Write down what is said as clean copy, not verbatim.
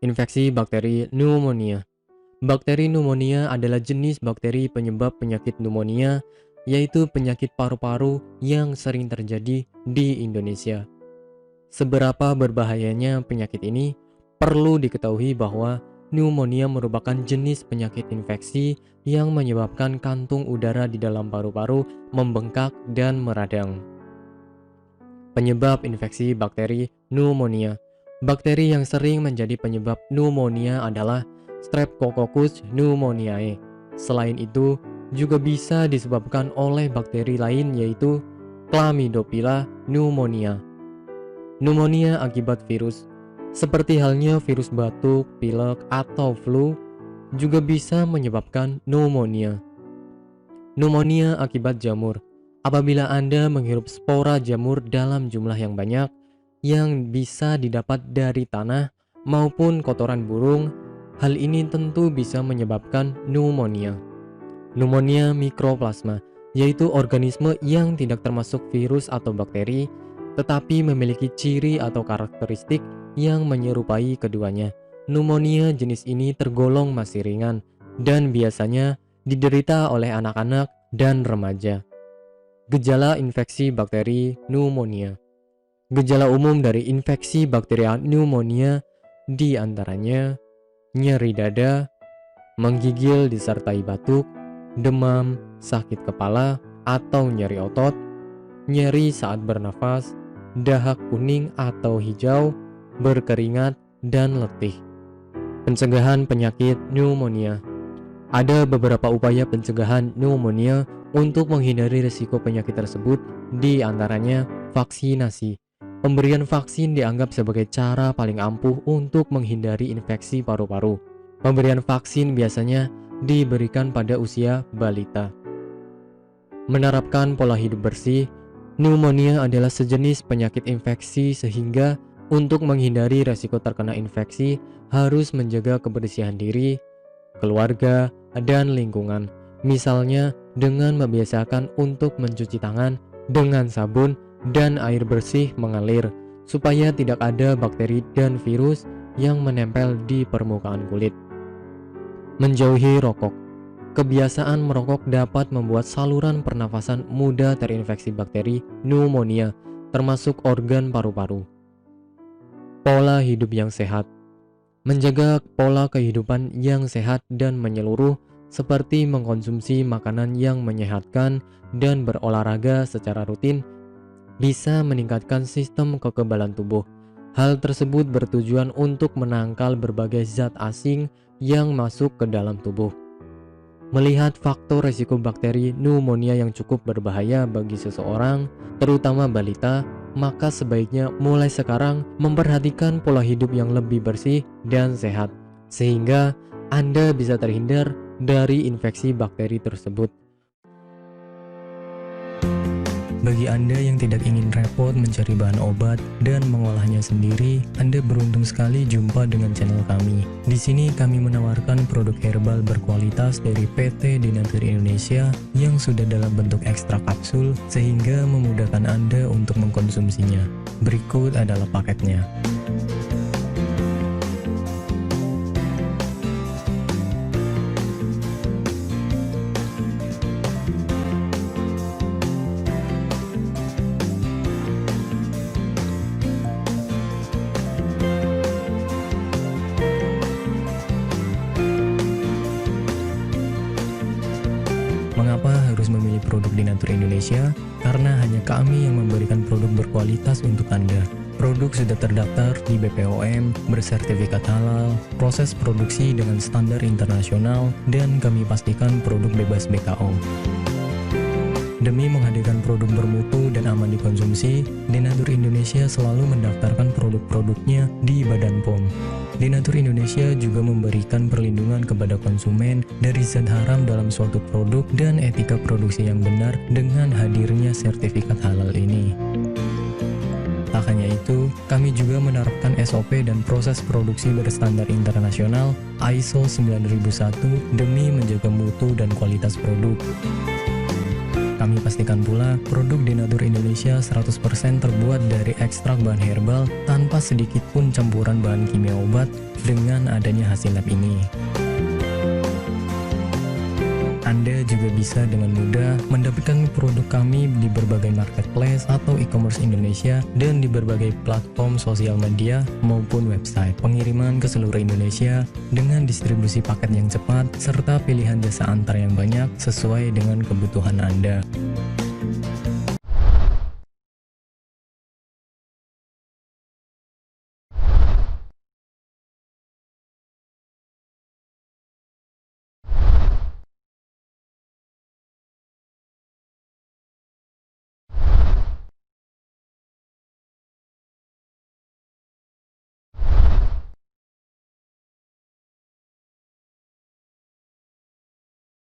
Infeksi bakteri pneumonia. Bakteri pneumonia adalah jenis bakteri penyebab penyakit pneumonia, yaitu penyakit paru-paru yang sering terjadi di Indonesia. Seberapa berbahayanya penyakit ini? Perlu diketahui bahwa pneumonia merupakan jenis penyakit infeksi yang menyebabkan kantung udara di dalam paru-paru membengkak dan meradang. Penyebab infeksi bakteri pneumonia. Bakteri yang sering menjadi penyebab pneumonia adalah Streptococcus pneumoniae. Selain itu, juga bisa disebabkan oleh bakteri lain yaitu Chlamydophila pneumonia. Pneumonia akibat virus. Seperti halnya virus batuk, pilek, atau flu, juga bisa menyebabkan pneumonia. Pneumonia akibat jamur. Apabila Anda menghirup spora jamur dalam jumlah yang banyak, yang bisa didapat dari tanah maupun kotoran burung, hal ini tentu bisa menyebabkan pneumonia. Pneumonia mikroplasma, yaitu organisme yang tidak termasuk virus atau bakteri, tetapi memiliki ciri atau karakteristik yang menyerupai keduanya. Pneumonia jenis ini tergolong masih ringan dan biasanya diderita oleh anak-anak dan remaja. Gejala infeksi bakteri pneumonia. Gejala umum dari infeksi bakteri pneumonia diantaranya nyeri dada, menggigil disertai batuk, demam, sakit kepala atau nyeri otot, nyeri saat bernafas, dahak kuning atau hijau, berkeringat, dan letih. Pencegahan penyakit pneumonia. Ada beberapa upaya pencegahan pneumonia untuk menghindari risiko penyakit tersebut, di antaranya vaksinasi. Pemberian vaksin dianggap sebagai cara paling ampuh untuk menghindari infeksi paru-paru. Pemberian vaksin biasanya diberikan pada usia balita. Menerapkan pola hidup bersih. Pneumonia adalah sejenis penyakit infeksi sehingga untuk menghindari risiko terkena infeksi harus menjaga kebersihan diri, keluarga, dan lingkungan. Misalnya dengan membiasakan untuk mencuci tangan dengan sabun dan air bersih mengalir, supaya tidak ada bakteri dan virus yang menempel di permukaan kulit. Menjauhi rokok. Kebiasaan merokok dapat membuat saluran pernafasan mudah terinfeksi bakteri pneumonia, termasuk organ paru-paru. Pola hidup yang sehat. Menjaga pola kehidupan yang sehat dan menyeluruh, seperti mengkonsumsi makanan yang menyehatkan dan berolahraga secara rutin, bisa meningkatkan sistem kekebalan tubuh. Hal tersebut bertujuan untuk menangkal berbagai zat asing yang masuk ke dalam tubuh. Melihat faktor risiko bakteri pneumonia yang cukup berbahaya bagi seseorang, terutama balita, maka sebaiknya mulai sekarang memperhatikan pola hidup yang lebih bersih dan sehat, sehingga Anda bisa terhindar dari infeksi bakteri tersebut. Bagi Anda yang tidak ingin repot mencari bahan obat dan mengolahnya sendiri, Anda beruntung sekali jumpa dengan channel kami. Di sini kami menawarkan produk herbal berkualitas dari PT Denatur Indonesia yang sudah dalam bentuk ekstrak kapsul sehingga memudahkan Anda untuk mengkonsumsinya. Berikut adalah paketnya. Mengapa harus memilih produk Denatur Indonesia? Karena hanya kami yang memberikan produk berkualitas untuk Anda. Produk sudah terdaftar di BPOM, bersertifikat halal, proses produksi dengan standar internasional, dan kami pastikan produk bebas BKO. Demi menghadirkan produk bermutu dan aman dikonsumsi, Denatur Indonesia selalu mendaftarkan produk-produknya di Badan POM. Denatur Indonesia juga memberikan perlindungan kepada konsumen dari zat haram dalam suatu produk dan etika produksi yang benar dengan hadirnya sertifikat halal ini. Tak hanya itu, kami juga menerapkan SOP dan proses produksi berstandar internasional ISO 9001 demi menjaga mutu dan kualitas produk. Kami pastikan pula produk Denatur Indonesia 100% terbuat dari ekstrak bahan herbal tanpa sedikit pun campuran bahan kimia obat dengan adanya hasil lab ini. Anda juga bisa dengan mudah mendapatkan produk kami di berbagai marketplace atau e-commerce Indonesia dan di berbagai platform sosial media maupun website. Pengiriman ke seluruh Indonesia dengan distribusi paket yang cepat serta pilihan jasa antar yang banyak sesuai dengan kebutuhan Anda.